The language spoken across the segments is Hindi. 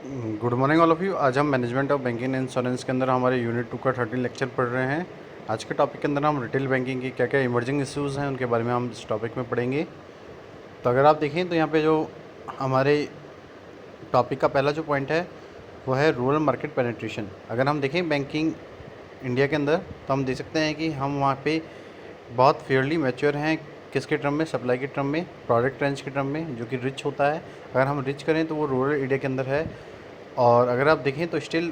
Good morning all of you. आज हम management of banking and insurance के अंदर हमारे यूनिट 2 का 13 लेक्चर पढ़ रहे हैं। आज के टॉपिक के अंदर हम रिटेल बैंकिंग की क्या क्या इमर्जिंग इश्यूज़ हैं उनके बारे में हम इस टॉपिक में पढ़ेंगे। तो अगर आप देखें तो यहाँ पे जो हमारे टॉपिक का पहला जो पॉइंट है वो है रूरल मार्केट पेनिट्रेशन। अगर हम देखें बैंकिंग इंडिया के अंदर तो हम देख सकते हैं कि हम वहाँ पे बहुत फेयरली मैच्योर हैं। किसके टर्म में? सप्लाई के टर्म में, प्रोडक्ट रेंज के टर्म में, जो कि रिच होता है। अगर हम रिच करें तो वो रूरल एरिया के अंदर है। और अगर आप देखें तो स्टिल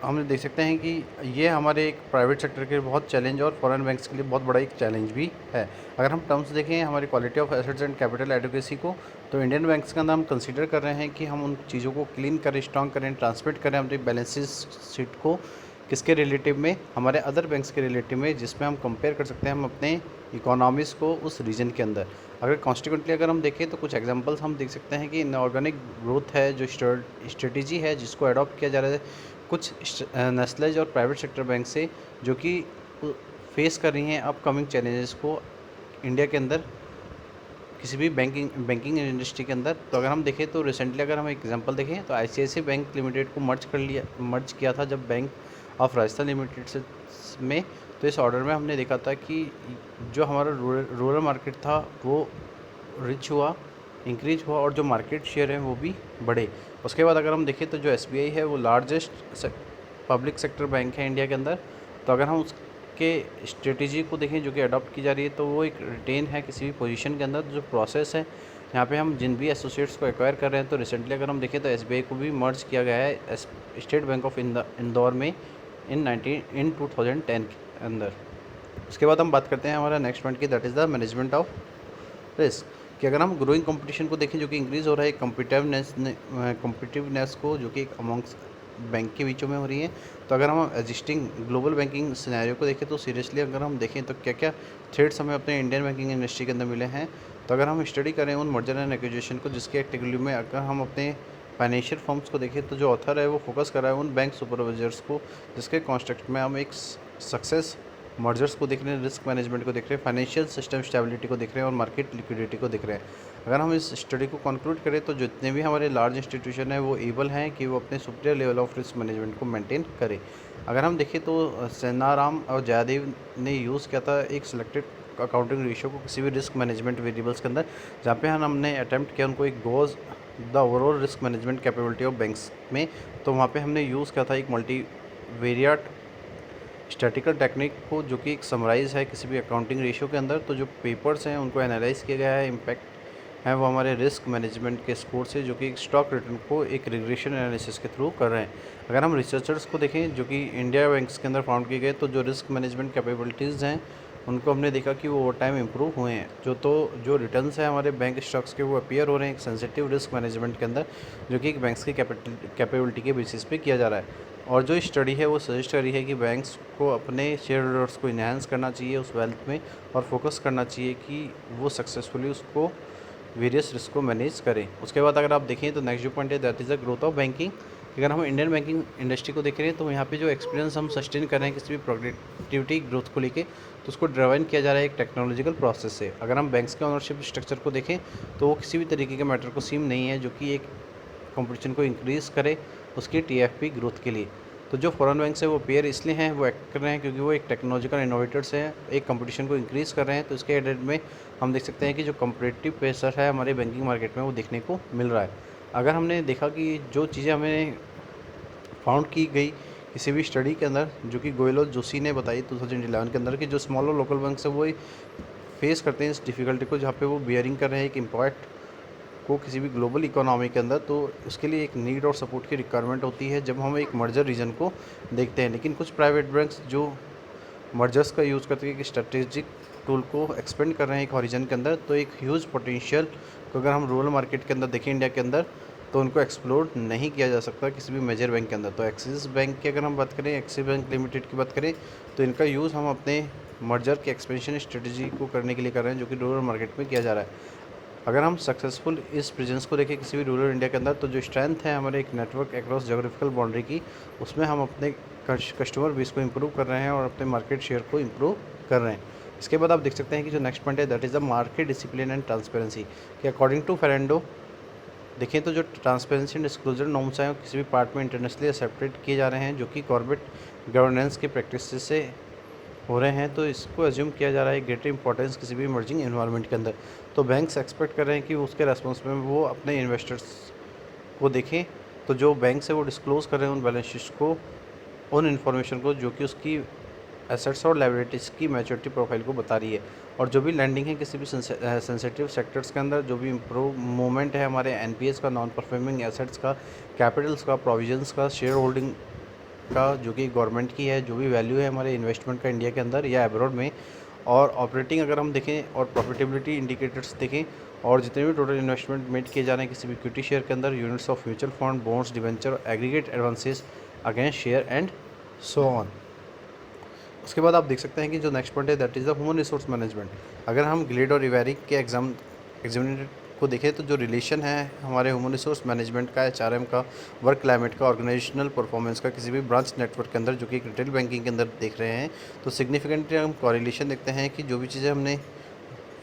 हम देख सकते हैं कि ये हमारे एक प्राइवेट सेक्टर के बहुत चैलेंज और फॉरेन बैंक्स के लिए बहुत बड़ा एक चैलेंज भी है। अगर हम टर्म्स देखें हमारी quality of assets and capital adequacy को, तो इंडियन बैंक्स के अंदर हम कंसीडर कर रहे हैं कि हम उन चीज़ों को क्लीन करें, स्ट्रॉन्ग करें, ट्रांसमिट करें अपनी बैलेंस शीट को किसके रिलेटिव में? हमारे अदर बैंक्स के रिलेटिव में, जिसमें हम कंपेयर कर सकते हैं हम अपने इकोनॉमीज़ को उस रीजन के अंदर। अगर कॉन्स्टिक्वेंटली अगर हम देखें तो कुछ एग्जांपल्स हम देख सकते हैं कि इनऑर्गेनिक ग्रोथ है जो स्ट्रेटजी है जिसको अडॉप्ट किया जा रहा है कुछ नेशनलाइज और प्राइवेट सेक्टर बैंक से, जो कि फेस कर रही हैं अपकमिंग चैलेंजेस को इंडिया के अंदर किसी भी बैंकिंग इंडस्ट्री के अंदर। तो अगर हम देखें तो रिसेंटली अगर हम एग्जांपल देखें तो आईसीआईसीआई बैंक लिमिटेड को मर्ज किया था जब बैंक ऑफ राजस्थान लिमिटेड से में। तो इस ऑर्डर में हमने देखा था कि जो हमारा रूरल मार्केट था वो रिच हुआ, इंक्रीज हुआ, और जो मार्केट शेयर है वो भी बढ़े। उसके बाद अगर हम देखें तो जो एसबीआई है वो लार्जेस्ट पब्लिक सेक्टर बैंक है इंडिया के अंदर। तो अगर हम उसके स्ट्रेटजी को देखें जो कि अडॉप्ट की जा रही है, तो वो एक रिटेन है किसी भी पोजीशन के अंदर। जो प्रोसेस है यहाँ पे हम जिन भी एसोसिएट्स को एक्वायर कर रहे हैं, तो रिसेंटली अगर हम देखें तो एसबीआई को भी मर्ज किया गया है स्टेट बैंक ऑफ इंदौर में इन 2010 के अंदर। उसके बाद हम बात करते हैं हमारा नेक्स्ट पॉइंट की, that is the management of risk. कि अगर हम ग्रोइंग कंपटीशन को देखें जो कि इंक्रीज़ हो रहा है, कम्पिटिवनेस को जो कि अमॉन्ग्स बैंक के बीचों में हो रही है। तो अगर हम एग्जिस्टिंग ग्लोबल बैंकिंग सिनेरियो को देखें तो सीरियसली अगर हम देखें तो क्या क्या थ्रेड्स हमें अपने इंडियन बैंकिंग इंडस्ट्री के अंदर मिले हैं। तो अगर हम स्टडी करें उन मर्जर एंड एक्विजिशन को जिसके एक्टिविटी में अगर हम अपने फाइनेंशियल फर्म्स को देखें, तो जो ऑथर है वो फोकस कर रहा है उन बैंक सुपरवाइजर्स को जिसके कॉन्स्ट्रक्ट में हम एक सक्सेस मर्जर्स को देख रहे हैं, रिस्क मैनेजमेंट को देख रहे हैं, फाइनेंशियल सिस्टम स्टेबिलिटी को देख रहे हैं और मार्केट लिक्विडिटी को देख रहे हैं। अगर हम इस स्टडी को कंक्लूड करें तो जितने भी हमारे लार्ज इंस्टीट्यूशन है वो एबल हैं कि वो अपने superior level of risk management को मेंटेन करें। अगर हम देखें तो सेनाराम और जयदेव ने यूज़ किया था एक सिलेक्टेड अकाउंटिंग रेशियो को किसी भी रिस्क मैनेजमेंट वेरिएबल्स के अंदर, जहाँ पे हमने अटैम्प्ट किया उनको एक goes the overall risk management capability of banks में। तो वहाँ पे हमने यूज़ किया था एक मल्टी वेरिएट स्टैटिकल टेक्निक को, जो कि एक समराइज़ है किसी भी अकाउंटिंग रेशियो के अंदर। तो जो पेपर्स हैं उनको एनालाइज किया गया है, इम्पैक्ट है वो हमारे रिस्क मैनेजमेंट के स्कोर से, जो कि एक स्टॉक रिटर्न को एक रिग्रेशन एनालिसिस के थ्रू कर रहे हैं। अगर हम रिसर्चर्स को देखें जो कि इंडिया बैंक्स के अंदर फाउंड किए गए, तो जो रिस्क मैनेजमेंट कैपेबिलिटीज़ हैं उनको हमने देखा कि वो ओवर टाइम इम्प्रूव हुए हैं। जो रिटर्न्स हैं हमारे बैंक स्टॉक्स के वो अपीयर हो रहे हैं एक सेंसिटिव रिस्क मैनेजमेंट के अंदर, जो कि एक बैंक्स की कैपेबिलिटी के बेसिस पे किया जा रहा है। और जो स्टडी है वो सजेस्ट कर रही है कि बैंक्स को अपने शेयर होल्डर्स को इन्हांस करना चाहिए उस वेल्थ में, और फोकस करना चाहिए कि वो सक्सेसफुली उसको वेरियस रिस्क को मैनेज करें। उसके बाद अगर आप देखें तो नेक्स्ट जो पॉइंट है that is the growth of banking. अगर हम इंडियन बैंकिंग इंडस्ट्री को देख रहे हैं तो यहाँ पे जो एक्सपीरियंस हम सस्टेन कर रहे हैं किसी भी प्रोडक्टिविटी ग्रोथ को लेके, तो उसको ड्राइवन किया जा रहा है एक टेक्नोलॉजिकल प्रोसेस से। अगर हम बैंक्स के ऑनरशिप स्ट्रक्चर को देखें तो वो किसी भी तरीके के मैटर को सीम नहीं है जो कि एक कंपटीशन को इंक्रीज़ करे उसकी टीएफपी ग्रोथ के लिए। तो जो फॉरेन बैंक्स है वो पेयर इसलिए हैं, वो एक्ट कर रहे हैं क्योंकि वो एक टेक्नोलॉजिकल इनोवेटर्स हैं, एक कंपटीशन को इंक्रीज़ कर रहे हैं। तो इसके एडेड में हम देख सकते हैं कि जो कम्पिटिटिव प्रेशर है हमारे बैंकिंग मार्केट में वो देखने को मिल रहा है। अगर हमने देखा कि जो चीज़ें हमें फाउंड की गई किसी भी स्टडी के अंदर, जो कि गोयल और जोशी ने बताई 2011 के अंदर, कि जो स्मॉल और लोकल बैंक्स है वो फेस करते हैं इस डिफ़िकल्टी को, जहाँ पे वो बियरिंग कर रहे हैं एक इम्पैक्ट को किसी भी ग्लोबल इकोनॉमी के अंदर। तो उसके लिए एक नीड और सपोर्ट की रिक्वायरमेंट होती है जब हम एक मर्जर रीजन को देखते हैं। लेकिन कुछ प्राइवेट बैंक्स जो मर्जर्स का यूज़ करते हैं कि स्ट्रेटेजिक टूल को एक्सपेंड कर रहे हैं एक हॉरिजन के अंदर, तो एक ह्यूज पोटेंशियल को अगर हम रूरल मार्केट के अंदर देखें इंडिया के अंदर, तो उनको एक्सप्लोर नहीं किया जा सकता किसी भी मेजर बैंक के अंदर। तो एक्सिस बैंक की अगर हम बात करें, एक्सिस बैंक लिमिटेड की बात करें, तो इनका यूज़ हम अपने मर्जर के एक्सपेंशन स्ट्रेटजी को करने के लिए कर रहे हैं, जो कि रूरल मार्केट में किया जा रहा है। अगर हम सक्सेसफुल इस प्रेजेंस को देखें किसी भी रूरल इंडिया के अंदर, तो जो स्ट्रेंथ है हमारे एक नेटवर्क अक्रॉस जोग्राफिकल बाउंड्री की, उसमें हम अपने कस्टमर बेस को इम्प्रूव कर रहे हैं और अपने मार्केट शेयर को इम्प्रूव कर रहे हैं। इसके बाद आप देख सकते हैं कि जो नेक्स्ट पॉइंट है that is the market discipline and transparency. कि अकॉर्डिंग टू फेरेंडो देखें तो जो ट्रांसपेरेंसी एंड डिस्क्लोजर नॉर्म्स हैं वो किसी भी पार्ट में इंटरनेशनली एक्सेप्टेड किए जा रहे हैं जो कि कॉर्पोरेट गवर्नेंस के प्रैक्टिस से हो रहे हैं, तो इसको एज्यूम किया जा रहा है ग्रेटर इंपॉर्टेंस किसी भी इमर्जिंग एनवायरनमेंट के अंदर। तो बैंक्स एक्सपेक्ट कर रहे हैं कि उसके रेस्पॉन्स में वो अपने इन्वेस्टर्स को देखें, तो जो बैंक है वो डिस्क्लोज़ कर रहे हैं उन बैलेंस शीट्स को, उन इन्फॉर्मेशन को जो कि उसकी एसेट्स और लायबिलिटीज़ की मैच्योरिटी प्रोफाइल को बता रही है। और जो भी लैंडिंग है किसी भी सेंसिटिव सेक्टर्स के अंदर, जो भी इम्प्रूव मूवमेंट है हमारे एनपीएस का, नॉन परफॉर्मिंग एसेट्स का, कैपिटल्स का, प्रोविजंस का, शेयर होल्डिंग का जो कि गवर्नमेंट की है, जो भी वैल्यू है हमारे इन्वेस्टमेंट का इंडिया के अंदर या अब्रॉड में, और ऑपरेटिंग अगर हम देखें और प्रॉफिटेबिलिटी इंडिकेटर्स देखें, और जितने भी टोटल इन्वेस्टमेंट मेड किए जा रहे हैं किसी भी इक्विटी शेयर के अंदर, units of mutual fund, bonds, debenture, aggregate advances against share and so on. उसके बाद आप देख सकते हैं कि जो नेक्स्ट पॉइंट है that is the human resource management. अगर हम ग्लेड और इवेरिक के एग्जामिनेटर को देखें तो जो रिलेशन है हमारे ह्यूमन रिसोर्स मैनेजमेंट का, एचआरएम का, वर्क क्लाइमेट का, ऑर्गेनाइजेशनल परफॉर्मेंस का किसी भी ब्रांच नेटवर्क के अंदर जो कि एक रिटेल बैंकिंग के अंदर देख रहे हैं, तो सिग्निफिकेंटली हम कॉरिलेशन देखते हैं कि जो भी चीज़ें हमने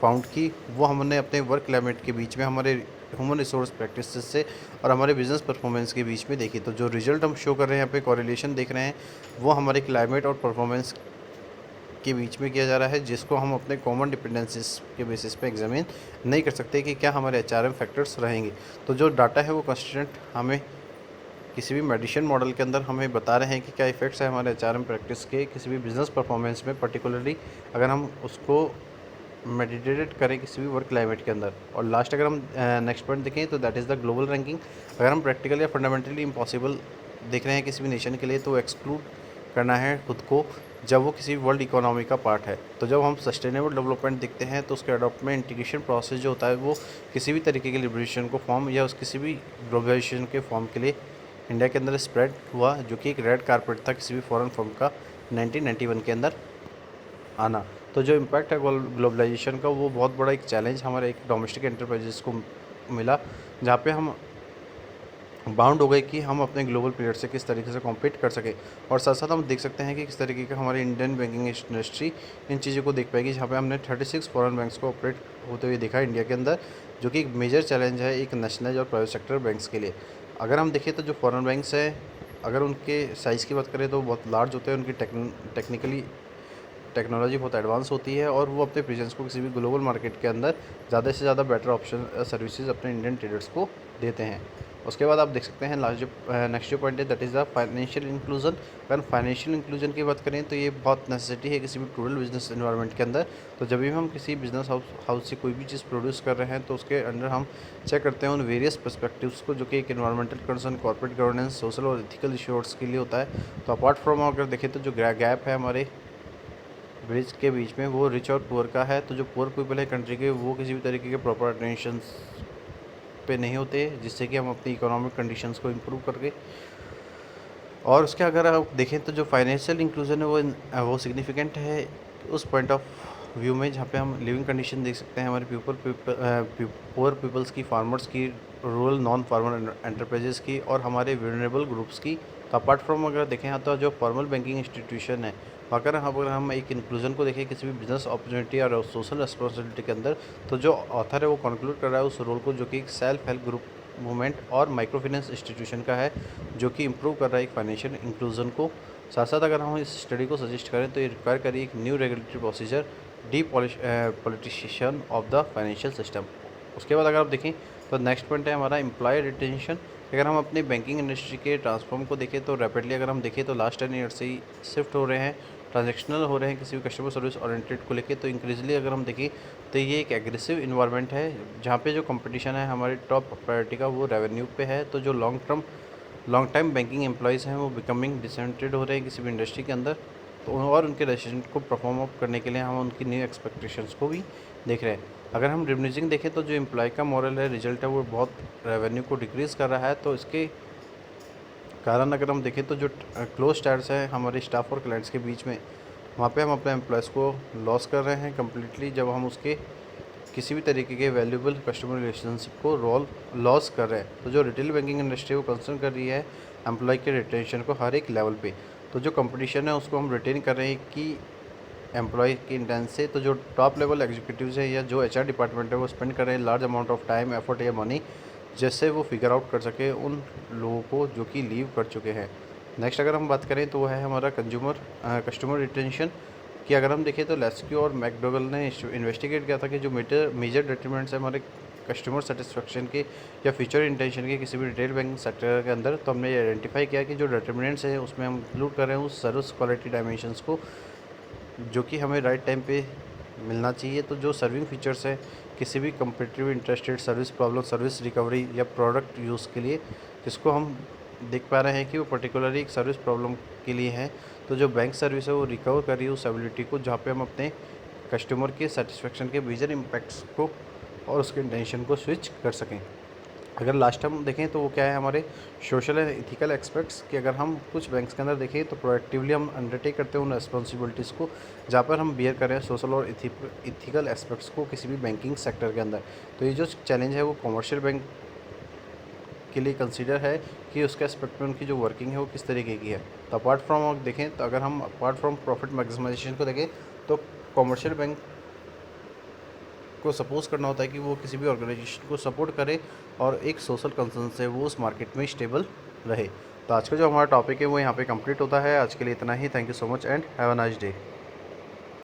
फाउंड की वो हमने अपने वर्क क्लाइमेट के बीच में, हमारे ह्यूमन रिसोर्स प्रैक्टिसेस से और हमारे बिजनेस परफॉर्मेंस के बीच में देखी। तो जो रिजल्ट हम शो कर रहे हैं यहाँ पे कॉरिलेशन देख रहे हैं वो हमारे क्लाइमेट और परफॉर्मेंस के बीच में किया जा रहा है, जिसको हम अपने कॉमन डिपेंडेंसीज के बेसिस पे एग्जामिन नहीं कर सकते कि क्या हमारे एचआरएम फैक्टर्स रहेंगे। तो जो डाटा है वो कंस्टिट्यूंट हमें किसी भी मेडिसिन मॉडल के अंदर हमें बता रहे हैं कि क्या इफेक्ट्स है हमारे एचआरएम प्रैक्टिस के किसी भी बिजनेस परफॉर्मेंस में, पर्टिकुलरली अगर हम उसको मेडिटेट करें किसी भी वर्क क्लाइमेट के अंदर। और लास्ट अगर हम नेक्स्ट पॉइंट देखें तो that is the global ranking. अगर हम प्रैक्टिकल या फंडामेंटली इम्पॉसिबल देख रहे हैं किसी भी नेशन के लिए, तो एक्सक्लूड करना है खुद को जब वो किसी वर्ल्ड इकोनॉमी का पार्ट है। तो जब हम सस्टेनेबल डेवलपमेंट देखते हैं तो उसके अडॉप्ट में इंटीग्रेशन प्रोसेस जो होता है वो किसी भी तरीके के लिबरेशन को फॉर्म या उस किसी भी ग्लोबलाइजेशन के फॉर्म के लिए इंडिया के अंदर स्प्रेड हुआ, जो कि एक रेड कारपेट था किसी भी फॉरेन फर्म का 1991 के अंदर आना। तो जो इम्पैक्ट है ग्लोबलाइजेशन का वो बहुत बड़ा एक चैलेंज हमारे एक डोमेस्टिक एंटरप्राइजेस को मिला, जहाँ पे हम बाउंड हो गए कि हम अपने ग्लोबल प्लेयर से किस तरीके से कॉम्पीट कर सकें। और साथ साथ हम देख सकते हैं कि किस तरीके का हमारी इंडियन बैंकिंग इंडस्ट्री इन चीज़ों को देख पाएगी, जहाँ पे हमने 36 फॉरेन बैंक्स को ऑपरेट होते हुए देखा इंडिया के अंदर, जो कि एक मेजर चैलेंज है एक नेशनल और प्राइवेट सेक्टर बैंक्स के लिए। अगर हम देखें तो जो फॉरेन बैंक्स हैं, अगर उनके साइज़ की बात करें तो बहुत लार्ज होते हैं, उनकी टेक्निकली टेक्नोलॉजी बहुत एडवांस होती है और वो अपने प्रेजेंस को किसी भी ग्लोबल मार्केट के अंदर ज़्यादा से ज़्यादा बेटर ऑप्शन सर्विसेज अपने इंडियन ट्रेडर्स को देते हैं। उसके बाद आप देख सकते हैं लास्ट जो नेक्स्ट जो पॉइंट है that is the financial inclusion. अगर फाइनेंशियल इंक्लूजन की बात करें तो ये बहुत नेसेसिटी है किसी भी टोटल बिजनेस एनवायरनमेंट के अंदर। तो जब भी हम किसी बिजनेस हाउस से कोई भी चीज़ प्रोड्यूस कर रहे हैं तो उसके अंडर हम चेक करते हैं उन वेरियस पर्सपेक्टिव्स को, जो कि एक environmental concern, corporate governance, social और एथिकल इश्योर्स के लिए होता है। तो अपार्ट फ्रॉम अगर देखें तो जो गैप है हमारे ब्रिज के बीच में वो रिच और पुअर का है। तो जो पुअर पीपल है कंट्री के वो किसी भी तरीके के प्रॉपर अटेंशन पे नहीं होते, जिससे कि हम अपनी इकोनॉमिक कंडीशंस को इम्प्रूव करके। और उसके अगर आप देखें तो जो फाइनेंशियल इंक्लूजन है वो सिग्निफिकेंट है उस पॉइंट ऑफ व्यू में, जहाँ पे हम लिविंग कंडीशन देख सकते हैं हमारे पुअर पीपल्स की, फार्मर्स की, रूरल नॉन फार्मर एंटरप्राइजेस की और हमारे vulnerable ग्रुप्स की। तो अपार्ट फ्रॉम अगर देखें यहाँ तो जो फॉर्मल बैंकिंग इंस्टीट्यूशन है, अगर हम एक इंक्लूजन को देखें किसी भी बिजनेस अपॉर्चुनिटी और सोशल रिस्पॉन्सिबिलिटी के अंदर, तो जो ऑथर है वो कंक्लूड कर रहा है उस रोल को, जो कि एक सेल्फ हेल्प ग्रुप मूवमेंट और माइक्रो फाइनेंस इंस्टीट्यूशन का है, जो कि इम्प्रूव कर रहा है एक फाइनेंशियल इंक्लूजन को। साथ साथ अगर हम इस स्टडी को सजेस्ट करें तो ये रिक्वायर करिए एक new regulatory procedure, D politician of the financial system. उसके बाद अगर आप देखें तो नेक्स्ट पॉइंट है हमारा एम्प्लॉय रिटेंशन। अगर हम अपनी बैंकिंग इंडस्ट्री के ट्रांसफॉर्म को देखें तो रैपिडली अगर हम देखें तो लास्ट 10 ईयर से ही शिफ्ट हो रहे हैं, ट्रांजेक्शनल हो रहे हैं किसी भी कस्टमर सर्विस ओरिएंटेड को लेके। तो इंक्रीजली अगर हम देखें तो ये एक एग्रेसिव इन्वायरमेंट है, जहाँ पे जो कंपटीशन है हमारी टॉप प्रायोरिटी का वो रेवेन्यू पे है। तो जो लॉन्ग टाइम बैंकिंग एम्प्लॉयज़ हैं वो बिकमिंग डिसेंटेड हो रहे हैं किसी भी इंडस्ट्री के अंदर। तो और उनके रेजिडेंट को परफॉर्म अप करने के लिए हम उनकी न्यू एक्सपेक्टेशंस को भी देख रहे हैं। अगर हम रिम्यूनरेशन देखें तो जो एम्प्लॉय का मॉरल है, रिजल्ट है, वो बहुत रेवेन्यू को डिक्रीज़ कर रहा है। तो इसके कारण अगर हम देखें तो जो क्लोज टायर्स हैं हमारे स्टाफ और क्लाइंट्स के बीच में, वहाँ पे हम अपने एम्प्लॉयज़ को लॉस कर रहे हैं कम्प्लीटली, जब हम उसके किसी भी तरीके के वैल्यूबल कस्टमर रिलेशनशिप को लॉस कर रहे हैं। तो जो रिटेल बैंकिंग इंडस्ट्री वो कंसर्न कर रही है एम्प्लॉय के रिटेंशन को हर एक लेवल पे। तो जो कंपटीशन है उसको हम रिटेन कर रहे हैं कि एम्प्लॉय के इंटेंस से। तो जो टॉप लेवल एग्जीक्यूटिव्स हैं या जो एचआर डिपार्टमेंट है वो स्पेंड कर रहे हैं large amount of time, effort या मनी जैसे वो फिगर आउट कर सके उन लोगों को जो कि लीव कर चुके हैं। नेक्स्ट अगर हम बात करें तो वो है हमारा कस्टमर रिटेंशन, कि अगर हम देखें तो लेस्क्यू और मैकडोगल ने इन्वेस्टिगेट किया था कि जो मेजर डिटरमिनेंट्स है हमारे कस्टमर सेटिस्फेक्शन के या फ्यूचर इंटेंशन के किसी भी रिटेल बैंकिंग सेक्टर के अंदर, तो हमने ये आइडेंटिफाई किया कि जो डिटरमिनेंट्स है उसमें हम इंक्लूड कर रहे हैं उस सर्विस क्वालिटी डायमेंशंस को जो कि हमें राइट टाइम पे मिलना चाहिए। तो जो सर्विंग फीचर्स है किसी भी competitive interested service problem, service recovery या प्रोडक्ट यूज़ के लिए, जिसको हम देख पा रहे हैं कि वो पर्टिकुलरली एक सर्विस प्रॉब्लम के लिए है, तो जो बैंक सर्विस है वो रिकवर कर रही है उस एबिलिटी को, जहाँ पे हम अपने कस्टमर के सेटिस्फेक्शन के मेजर इम्पैक्ट्स को और उसके इंटेंशन को स्विच कर सकें। अगर लास्ट हम देखें तो वो क्या है हमारे सोशल एंड इथिकल एस्पेक्ट्स, कि अगर हम कुछ बैंक्स के अंदर देखें तो प्रोएक्टिवली हम अंडरटेक करते हैं उन रिस्पॉन्सिबिलिटीज़ को जहाँ पर हम बियर करें सोशल और इथिकल एस्पेक्ट्स को किसी भी बैंकिंग सेक्टर के अंदर। तो ये जो चैलेंज है वो कॉमर्शियल बैंक के लिए कंसीडर है कि उसके एस्पेक्ट में उनकी जो वर्किंग है वो किस तरीके की है। तो अपार्ट फ्रॉम देखें तो अगर हम अपार्ट फ्रॉम प्रॉफिट मैक्सिमाइजेशन को देखें तो कॉमर्शियल बैंक को सपोज करना होता है कि वो किसी भी ऑर्गेनाइजेशन को सपोर्ट करे और एक सोशल कंसर्न से वो उस मार्केट में स्टेबल रहे। तो आज का जो हमारा टॉपिक है वो यहाँ पे कंप्लीट होता है। आज के लिए इतना ही। Thank you so much and have a nice day.